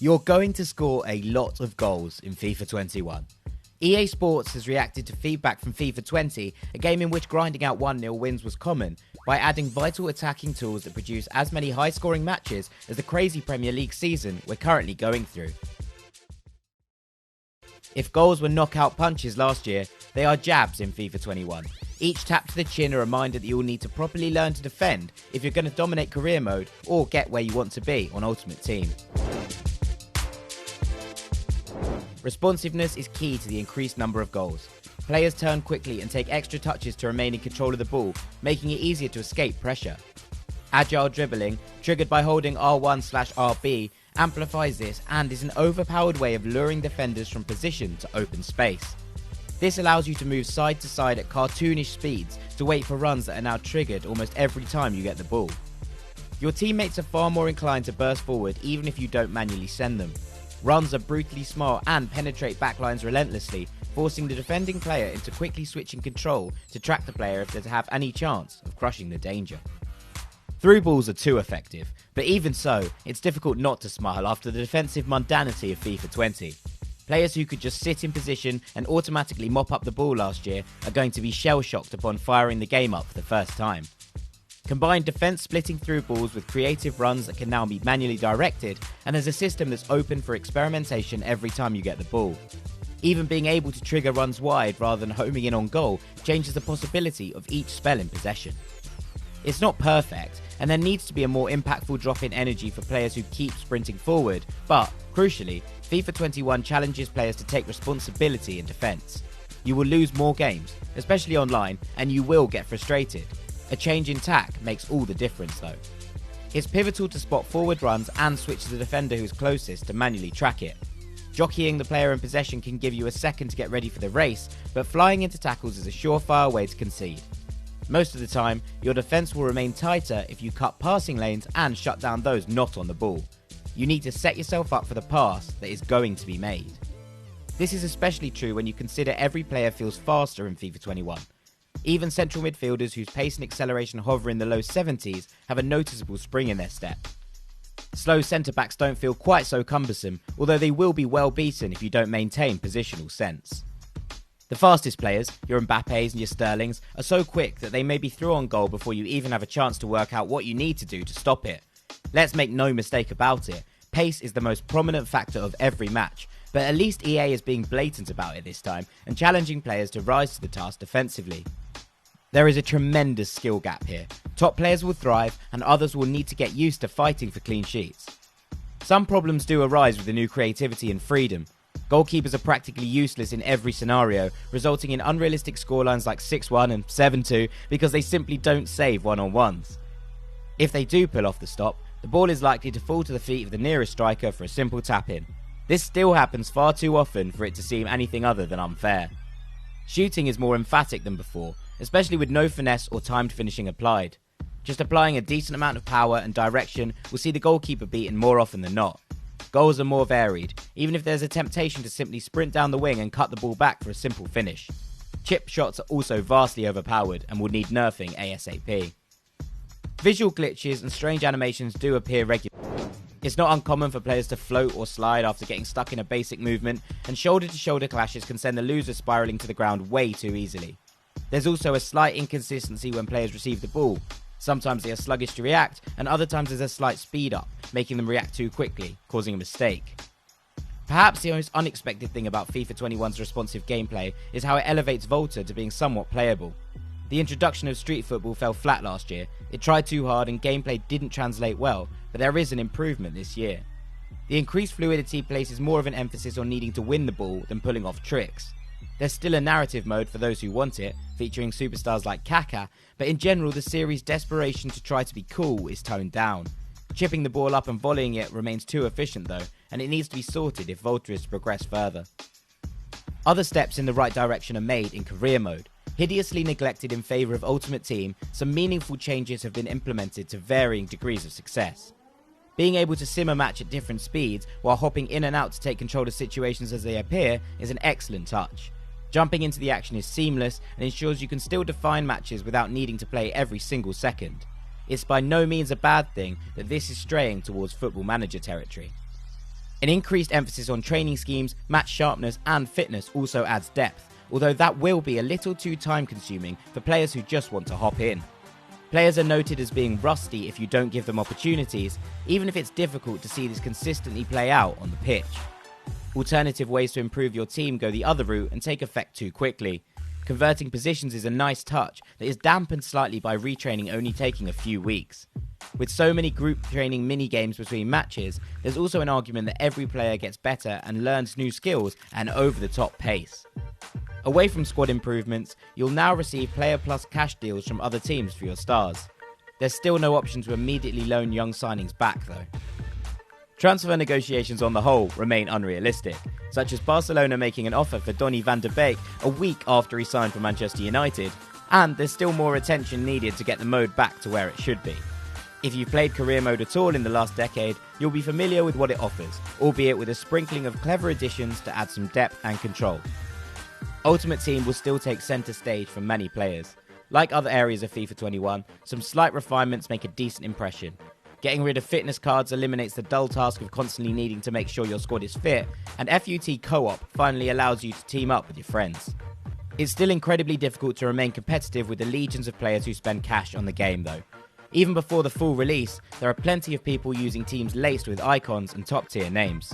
You're going to score a lot of goals in FIFA 21. EA Sports has reacted to feedback from FIFA 20, a game in which grinding out 1-0 wins was common, by adding vital attacking tools that produce as many high-scoring matches as the crazy Premier League season we're currently going through. If goals were knockout punches last year, they are jabs in FIFA 21. Each tap to the chin a reminder that you will need to properly learn to defend if you're going to dominate career mode or get where you want to be on Ultimate Team. Responsiveness is key to the increased number of goals. Players turn quickly and take extra touches to remain in control of the ball, making it easier to escape pressure. Agile dribbling, triggered by holding R1/RB, amplifies this and is an overpowered way of luring defenders from position to open space. This allows you to move side to side at cartoonish speeds to wait for runs that are now triggered almost every time you get the ball. Your teammates are far more inclined to burst forward even if you don't manually send them. Runs are brutally smart and penetrate backlines relentlessly, forcing the defending player into quickly switching control to track the player if they have any chance of crushing the danger. Through balls are too effective, but even so, it's difficult not to smile after the defensive mundanity of FIFA 20. Players who could just sit in position and automatically mop up the ball last year are going to be shell-shocked upon firing the game up for the first time. Combine defense splitting through balls with creative runs that can now be manually directed, and there's a system that's open for experimentation every time you get the ball. Even being able to trigger runs wide rather than homing in on goal changes the possibility of each spell in possession. It's not perfect, and there needs to be a more impactful drop in energy for players who keep sprinting forward, but, crucially, FIFA 21 challenges players to take responsibility in defence. You will lose more games, especially online, and you will get frustrated. A change in tack makes all the difference though. It's pivotal to spot forward runs and switch to the defender who's closest to manually track it. Jockeying the player in possession can give you a second to get ready for the race, but flying into tackles is a surefire way to concede. Most of the time, your defence will remain tighter if you cut passing lanes and shut down those not on the ball. You need to set yourself up for the pass that is going to be made. This is especially true when you consider every player feels faster in FIFA 21. Even central midfielders whose pace and acceleration hover in the low 70s have a noticeable spring in their step. Slow centre-backs don't feel quite so cumbersome, although they will be well beaten if you don't maintain positional sense. The fastest players, your Mbappés and your Sterlings, are so quick that they may be through on goal before you even have a chance to work out what you need to do to stop it. Let's make no mistake about it, pace is the most prominent factor of every match, but at least EA is being blatant about it this time and challenging players to rise to the task defensively. There is a tremendous skill gap here. Top players will thrive and others will need to get used to fighting for clean sheets. Some problems do arise with the new creativity and freedom. Goalkeepers are practically useless in every scenario, resulting in unrealistic scorelines like 6-1 and 7-2 because they simply don't save one-on-ones. If they do pull off the stop, the ball is likely to fall to the feet of the nearest striker for a simple tap-in. This still happens far too often for it to seem anything other than unfair. Shooting is more emphatic than before, especially with no finesse or timed finishing applied. Just applying a decent amount of power and direction will see the goalkeeper beaten more often than not. Goals are more varied, even if there's a temptation to simply sprint down the wing and cut the ball back for a simple finish. Chip shots are also vastly overpowered and will need nerfing ASAP. Visual glitches and strange animations do appear regularly. It's not uncommon for players to float or slide after getting stuck in a basic movement, and shoulder-to-shoulder clashes can send the loser spiralling to the ground way too easily. There's also a slight inconsistency when players receive the ball. Sometimes they are sluggish to react, and other times there's a slight speed up, making them react too quickly, causing a mistake. Perhaps the most unexpected thing about FIFA 21's responsive gameplay is how it elevates Volta to being somewhat playable. The introduction of street football fell flat last year. It tried too hard and gameplay didn't translate well, but there is an improvement this year. The increased fluidity places more of an emphasis on needing to win the ball than pulling off tricks. There's still a narrative mode for those who want it, featuring superstars like Kaká, but in general the series' desperation to try to be cool is toned down. Chipping the ball up and volleying it remains too efficient though, and it needs to be sorted if Volta is to progress further. Other steps in the right direction are made in career mode. Hideously neglected in favour of Ultimate Team, some meaningful changes have been implemented to varying degrees of success. Being able to sim a match at different speeds while hopping in and out to take control of situations as they appear is an excellent touch. Jumping into the action is seamless and ensures you can still define matches without needing to play every single second. It's by no means a bad thing that this is straying towards Football Manager territory. An increased emphasis on training schemes, match sharpness and fitness also adds depth, although that will be a little too time consuming for players who just want to hop in. Players are noted as being rusty if you don't give them opportunities, even if it's difficult to see this consistently play out on the pitch. Alternative ways to improve your team go the other route and take effect too quickly. Converting positions is a nice touch that is dampened slightly by retraining only taking a few weeks. With so many group training mini-games between matches, there's also an argument that every player gets better and learns new skills at an over-the-top pace. Away from squad improvements, you'll now receive player plus cash deals from other teams for your stars. There's still no option to immediately loan young signings back though. Transfer negotiations on the whole remain unrealistic, such as Barcelona making an offer for Donny van de Beek a week after he signed for Manchester United, and there's still more attention needed to get the mode back to where it should be. If you've played career mode at all in the last decade, you'll be familiar with what it offers, albeit with a sprinkling of clever additions to add some depth and control. Ultimate Team will still take centre stage for many players. Like other areas of FIFA 21, some slight refinements make a decent impression. Getting rid of fitness cards eliminates the dull task of constantly needing to make sure your squad is fit, and FUT Co-op finally allows you to team up with your friends. It's still incredibly difficult to remain competitive with the legions of players who spend cash on the game though. Even before the full release, there are plenty of people using teams laced with icons and top tier names.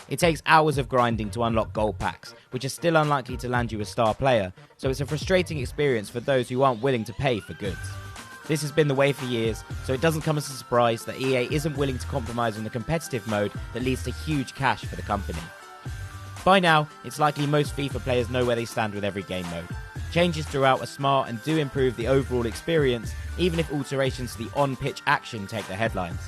It takes hours of grinding to unlock gold packs, which are still unlikely to land you a star player, so it's a frustrating experience for those who aren't willing to pay for goods. This has been the way for years, so it doesn't come as a surprise that EA isn't willing to compromise on the competitive mode that leads to huge cash for the company. By now, it's likely most FIFA players know where they stand with every game mode. Changes throughout are smart and do improve the overall experience, even if alterations to the on-pitch action take the headlines.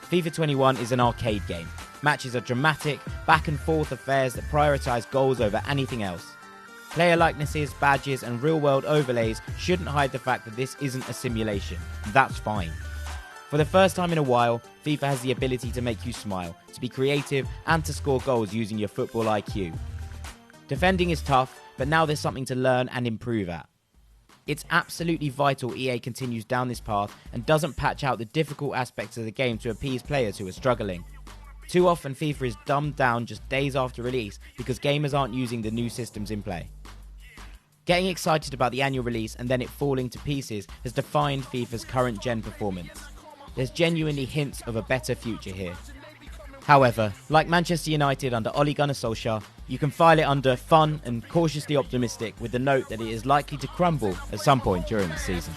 FIFA 21 is an arcade game. Matches are dramatic, back-and-forth affairs that prioritise goals over anything else. Player likenesses, badges and real-world overlays shouldn't hide the fact that this isn't a simulation. That's fine. For the first time in a while, FIFA has the ability to make you smile, to be creative and to score goals using your football IQ. Defending is tough, but now there's something to learn and improve at. It's absolutely vital EA continues down this path and doesn't patch out the difficult aspects of the game to appease players who are struggling. Too often FIFA is dumbed down just days after release because gamers aren't using the new systems in play. Getting excited about the annual release and then it falling to pieces has defined FIFA's current gen performance. There's genuinely hints of a better future here. However, like Manchester United under Ole Gunnar Solskjaer, you can file it under fun and cautiously optimistic with the note that it is likely to crumble at some point during the season.